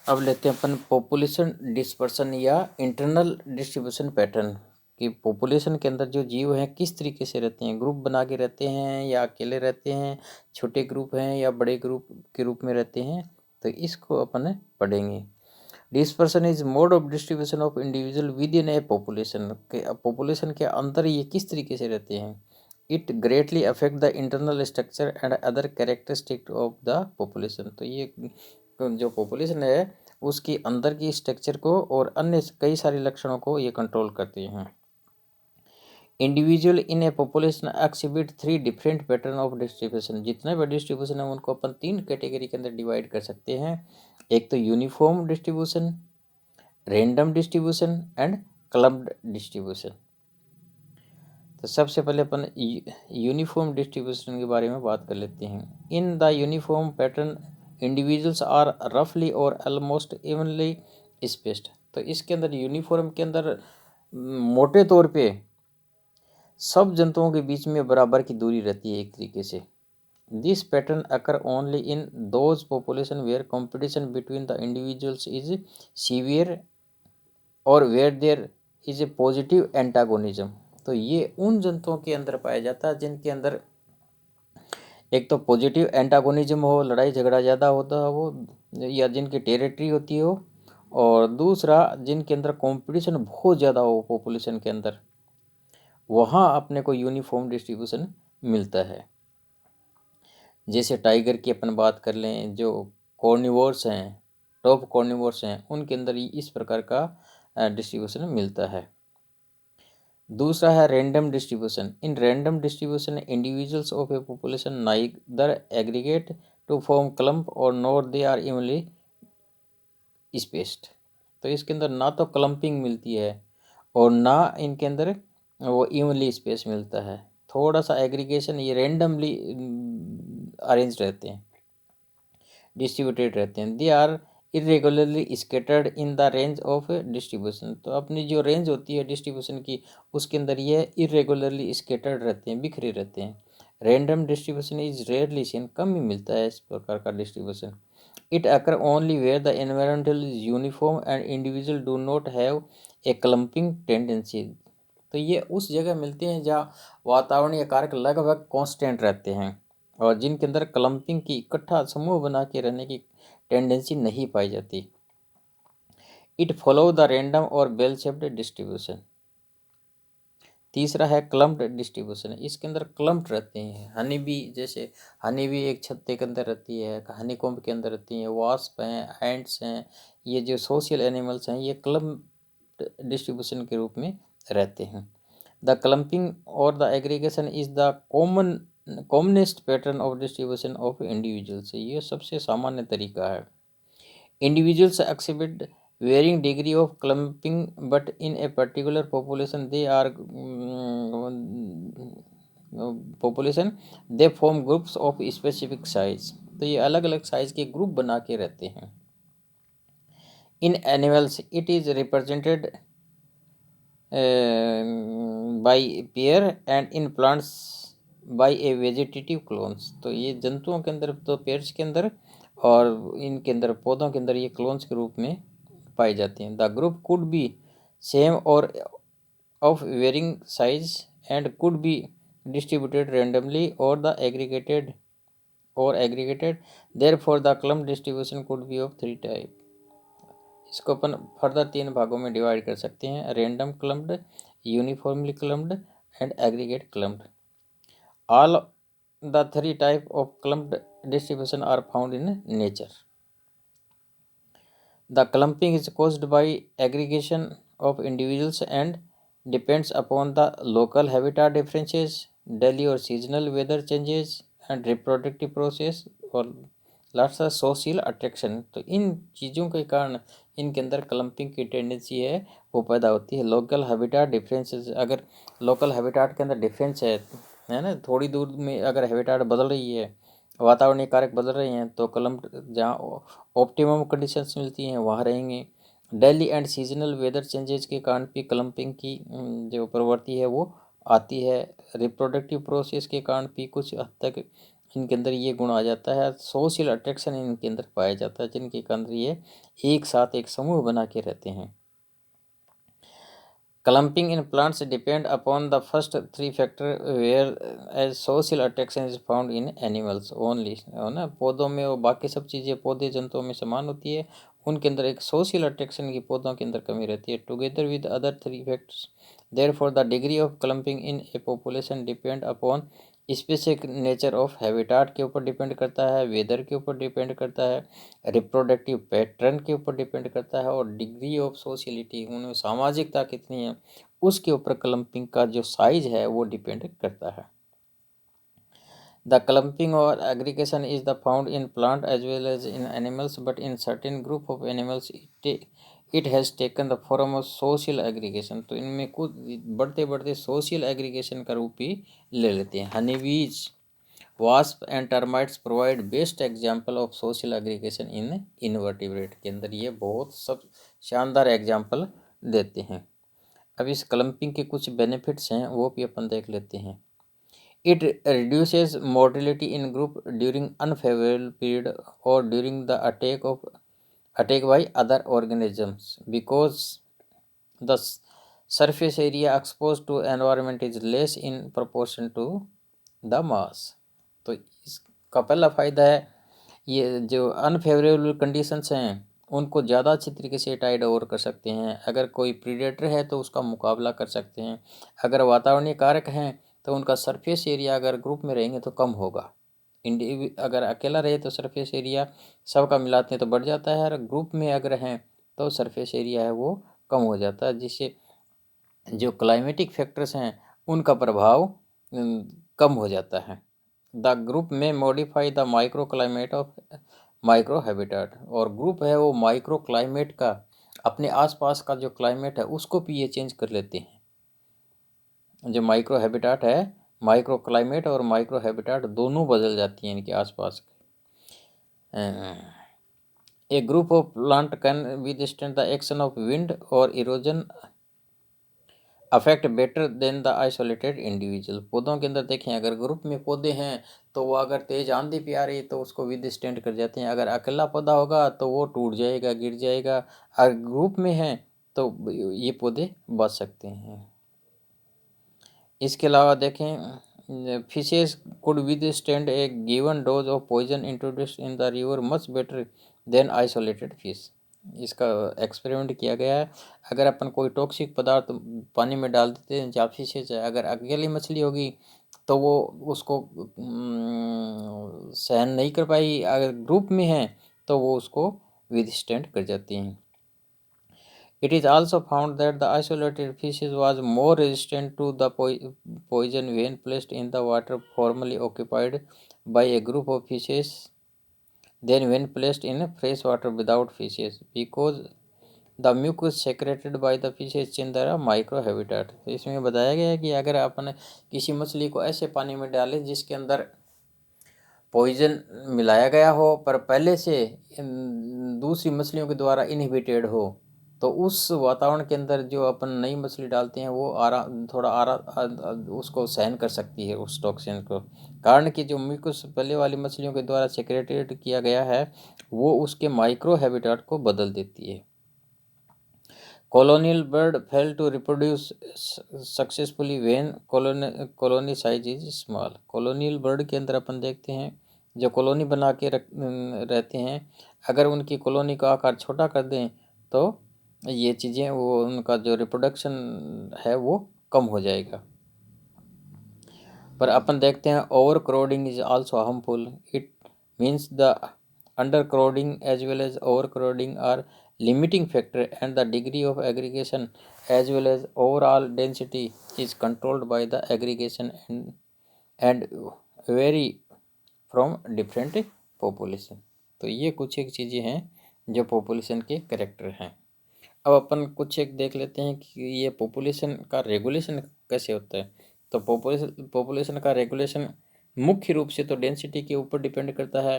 अब लेते हैं अपन पॉपुलेशन डिस्पर्सन या इंटरनल डिस्ट्रीब्यूशन पैटर्न कि पॉपुलेशन के अंदर जो जीव हैं किस तरीके से रहते हैं, ग्रुप बना के रहते हैं या अकेले रहते हैं, छोटे ग्रुप हैं या बड़े ग्रुप के रूप में रहते हैं। तो इसको अपन पढ़ेंगे। Dispersion is mode of distribution of individual with in A population के पॉपुलेशन के अंदर ये किस तरीके से रहते हैं। It greatly affect the internal structure and other characteristic of the population. तो ये जो पॉपुलेशन है उसकी अंदर की स्ट्रक्चर को और अन्य कई सारे लक्षणों को ये कंट्रोल करते हैं। Individual in A population exhibit 3 different pattern of distribution. जितने भी डिस्ट्रीब्यूशन है उनको अपन 3 कैटेगरी के अंदर डिवाइड कर सकते हैं। एक तो uniform distribution, random distribution and clubbed distribution. तो सबसे पहले अपन यूनिफॉर्म डिस्ट्रीब्यूशन के बारे में बात कर लेते हैं। In the uniform pattern individuals are रफली और ऑलमोस्ट इवनली स्पेस्ड। तो इसके अंदर यूनिफॉर्म के अंदर मोटे तौर पे सब जंतुओं के बीच में बराबर की दूरी रहती है एक तरीके से। This pattern occur only in those population where competition between the individuals is severe और where there is a positive antagonism. तो ये उन जंतुओं के अंदर पाया जाता है जिनके अंदर एक तो पॉजिटिव एंटागोनिज्म हो, लड़ाई झगड़ा ज़्यादा होता हो या जिनकी टेरिटरी होती हो, और दूसरा जिनके अंदर कंपटीशन बहुत ज़्यादा हो पॉपुलेशन के अंदर, वहाँ अपने को यूनिफॉर्म डिस्ट्रीब्यूशन मिलता है। जैसे टाइगर की अपन बात कर लें, जो कॉर्निवोर्स हैं, टॉप कॉर्निवोर्स हैं, उनके अंदर इस प्रकार का डिस्ट्रीब्यूशन मिलता है। दूसरा है random distribution. In random distribution individuals of a population neither aggregate to form clump और nor they are evenly spaced. तो इसके अंदर ना तो क्लम्पिंग मिलती है और ना इनके अंदर वो इवनली स्पेस मिलता है। थोड़ा सा एग्रीगेशन, ये रैंडमली अरेंज रहते हैं, डिस्ट्रीब्यूटेड रहते हैं। They are irregularly scattered in the range of distribution. तो अपनी जो रेंज होती है डिस्ट्रीब्यूशन की उसके अंदर ये इरेगुलरली स्केटर्ड रहते हैं, बिखरे रहते हैं। Random distribution is rarely seen, कम ही मिलता है इस प्रकार का distribution. It occur only where the environmental is uniform and individual do not have a clumping tendency. तो ये उस जगह मिलते हैं जहाँ वातावरणीय कारक लगभग कांस्टेंट रहते हैं और जिनके अंदर क्लम्पिंग की इकट्ठा समूह बना के रहने की टेंडेंसी नहीं पाई जाती। इट फॉलो द रैंडम और बेल शेप्ड डिस्ट्रीब्यूशन। तीसरा है क्लम्प्ड डिस्ट्रीब्यूशन। इसके अंदर क्लम्प्ड रहते हैं। हनी बी, जैसे हनी बी एक छत्ते के अंदर रहती है, हनी कॉम्ब के अंदर रहती है, वास्प हैं, एंट्स हैं, ये जो सोशल एनिमल्स हैं ये क्लम्प्ड डिस्ट्रीब्यूशन के रूप में रहते हैं। द क्लम्पिंग और the aggregation is the commonest pattern of distribution of individuals. ये सबसे सामान्य तरीका है। Individuals exhibit varying degree of clumping but in a particular population they form groups of specific size। तो ये अलग अलग साइज के ग्रुप बना के रहते हैं। In animals it is represented by pair and in plants by a vegetative clones। तो ये जंतुओं के अंदर तो पेयर्स के अंदर और इनके अंदर पौधों के अंदर ये क्लोन्स के रूप में पाई जाती हैं। The group could be same or of varying size and could be distributed randomly or the aggregated therefore the clump distribution could be of 3 type. इसको अपन फर्दर 3 भागों में डिवाइड कर सकते हैं, random clumped, uniformly clumped and aggregate clumped. All the 3 type of clumped distribution are found in nature. The clumping is caused by aggregation of individuals and depends upon the local habitat differences, daily or seasonal weather changes and reproductive process और last है social attraction. तो इन चीज़ों के कारण इनके अंदर clumping की tendency है वो पैदा होती है। लोकल हैबिटाट डिफरेंसेस, अगर लोकल हैबिटाट के अंदर डिफरेंस है ना, थोड़ी दूर में अगर हैबिटाट बदल रही है, वातावरणीय कारक बदल रहे हैं, तो क्लम्प जहाँ ऑप्टिमम कंडीशंस मिलती हैं वहाँ रहेंगे। Daily and seasonal weather changes के कारण भी क्लम्पिंग की जो प्रवृत्ति है वो आती है। रिप्रोडक्टिव प्रोसेस के कारण भी कुछ हद तक इनके अंदर ये गुण आ जाता है। सोशल अट्रैक्शन इनके अंदर पाया जाता है, जिनके अंदर ये एक साथ एक समूह बना के रहते हैं। Clumping in plants depend upon the first three factor, whereas social attraction is found in animals only, है ना। पौधों में और बाकी सब चीज़ें पौधे जंतुओं में समान होती है, उनके अंदर एक सोशल अट्रैक्शन की पौधों के अंदर कमी रहती है। Together with other three factors, therefore the degree of clumping in A population depend upon specific nature of habitat के ऊपर डिपेंड करता है, वेदर के ऊपर डिपेंड करता है, रिप्रोडक्टिव पैटर्न के ऊपर डिपेंड करता है, और डिग्री ऑफ सोशलिटी, उनमें सामाजिकता कितनी है उसके ऊपर क्लम्पिंग का जो साइज है वो डिपेंड करता है। द क्लम्पिंग और aggregation is the found in plant as well as in animals, but in certain group of animals it has taken the form of social aggregation. तो इनमें कुछ बढ़ते बढ़ते सोशल एग्रीगेशन का रूप ही ले लेते हैं। Honeybees, wasp and termites provide best example of social aggregation in invertebrate के अंदर ये बहुत सब शानदार एग्जाम्पल देते हैं। अब इस क्लम्पिंग के कुछ बेनिफिट्स हैं वो भी अपन देख लेते हैं। It reduces mortality in group during unfavourable period और during the attack by other organisms because the surface area exposed to environment is less in proportion to the mass। तो इसका पहला फ़ायदा है, ये जो अनफेवरेबल कंडीशंस हैं उनको ज़्यादा अच्छी तरीके से टाइड ओवर कर सकते हैं। अगर कोई प्रीडेटर है तो उसका मुकाबला कर सकते हैं। अगर वातावरणीय कारक हैं तो उनका सरफेस एरिया अगर ग्रुप में रहेंगे तो कम होगा। अगर अकेला रहे तो सरफेस एरिया सबका मिलाते हैं तो बढ़ जाता है, और ग्रुप में अगर हैं तो सरफेस एरिया है वो कम हो जाता है, जिससे जो क्लाइमेटिक फैक्टर्स हैं उनका प्रभाव कम हो जाता है। द ग्रुप में modify the micro climate of micro habitat, और ग्रुप है वो माइक्रो क्लाइमेट का, अपने आसपास का जो क्लाइमेट है उसको भी ये चेंज कर लेते हैं। जो माइक्रो हैबिटाट है, माइक्रो क्लाइमेट और माइक्रो हैबिटाट दोनों बदल जाती हैं इनके आसपास। A group of plant can withstand the action of wind और erosion effect better than the isolated individual. पौधों के अंदर देखें, अगर ग्रुप में पौधे हैं तो वो अगर तेज आंधी भी आ रही है तो उसको विदस्टैंड कर जाते हैं। अगर अकेला पौधा होगा तो वो टूट जाएगा, गिर जाएगा। अगर ग्रुप में है तो ये पौधे बच सकते हैं। इसके अलावा देखें, fishes could withstand a given dose of poison introduced in the river much better than isolated fish. इसका एक्सपेरिमेंट किया गया है। अगर अपन कोई टॉक्सिक पदार्थ पानी में डाल देते हैं, या फिशेज है, अगर अकेली मछली होगी तो वो उसको सहन नहीं कर पाई। अगर ग्रुप में है तो वो उसको विदस्टैंड कर जाती हैं। It is also found that the isolated species was more resistant to the poison when placed in the water formerly occupied by a group of fishes than when placed in fresh water without fishes, because the mucus secreted by the fishes in their microhabitat। तो इसमें बताया गया है कि अगर अपन किसी मछली को ऐसे पानी में डालें जिसके अंदर पॉइजन मिलाया गया हो पर पहले से दूसरी मछलियों के द्वारा इनहिबिटेड हो, तो उस वातावरण के अंदर जो अपन नई मछली डालते हैं वो उसको सहन कर सकती है उस टॉक्सिन को। कारण कि जो म्यूकस पहले वाली मछलियों के द्वारा सेक्रेटेड किया गया है वो उसके माइक्रो हैबिटाट को बदल देती है। Colonial bird fail to reproduce successfully when colony size is small. Colonial bird के अंदर अपन देखते हैं जो कॉलोनी बना के रहते हैं, अगर उनकी कॉलोनी का आकार छोटा कर दें तो ये चीज़ें वो उनका जो रिप्रोडक्शन है वो कम हो जाएगा। पर अपन देखते हैं overcrowding is also harmful. It means the undercrowding as well as overcrowding are limiting factor, and the degree of aggregation as well as overall density is controlled by the aggregation and vary from different population। तो ये कुछ एक चीज़ें हैं जो population के character हैं। अब अपन कुछ एक देख लेते हैं कि ये पॉपुलेशन का रेगुलेशन कैसे होता है। तो पॉपुलेशन का रेगुलेशन मुख्य रूप से तो डेंसिटी के ऊपर डिपेंड करता है।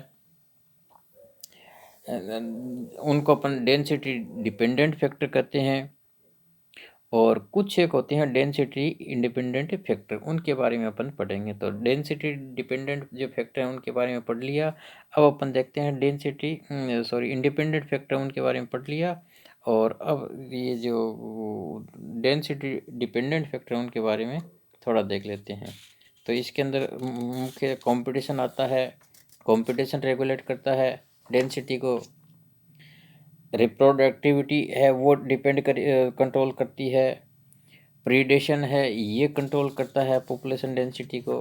उनको अपन डेंसिटी डिपेंडेंट फैक्टर कहते हैं, और कुछ एक होते हैं डेंसिटी इंडिपेंडेंट फैक्टर, उनके बारे में अपन पढ़ेंगे। तो डेंसिटी डिपेंडेंट जो फैक्टर हैं उनके बारे में पढ़ लिया। अब अपन देखते हैं डेंसिटी इंडिपेंडेंट फैक्टर, उनके बारे में पढ़ लिया। और अब ये जो डेंसिटी डिपेंडेंट फैक्टर उनके बारे में थोड़ा देख लेते हैं। तो इसके अंदर मुख्य कंपटीशन आता है। कंपटीशन रेगुलेट करता है डेंसिटी को। रिप्रोडक्टिविटी है वो कंट्रोल करती है। प्रीडेशन है ये कंट्रोल करता है पॉपुलेशन डेंसिटी को।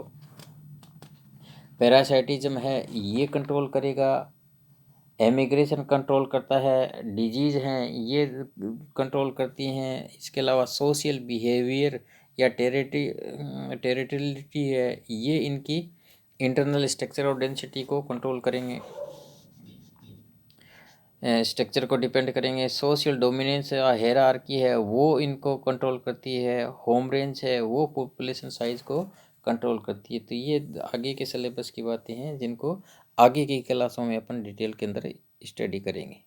पैरासाइटिज्म है ये कंट्रोल करेगा। एमिग्रेशन कंट्रोल करता है। डिजीज़ हैं ये कंट्रोल करती हैं। इसके अलावा सोशल बिहेवियर या टेरिटरिलिटी है ये इनकी इंटरनल स्ट्रक्चर ऑफ डेंसिटी को कंट्रोल करेंगे, स्ट्रक्चर को डिपेंड करेंगे। सोशल डोमिनेंस हायरार्की है वो इनको कंट्रोल करती है। होम रेंज है वो पॉपुलेशन साइज को कंट्रोल करती है। तो ये आगे के सिलेबस की बातें हैं जिनको आगे की क्लासों में अपन डिटेल के अंदर स्टडी करेंगे।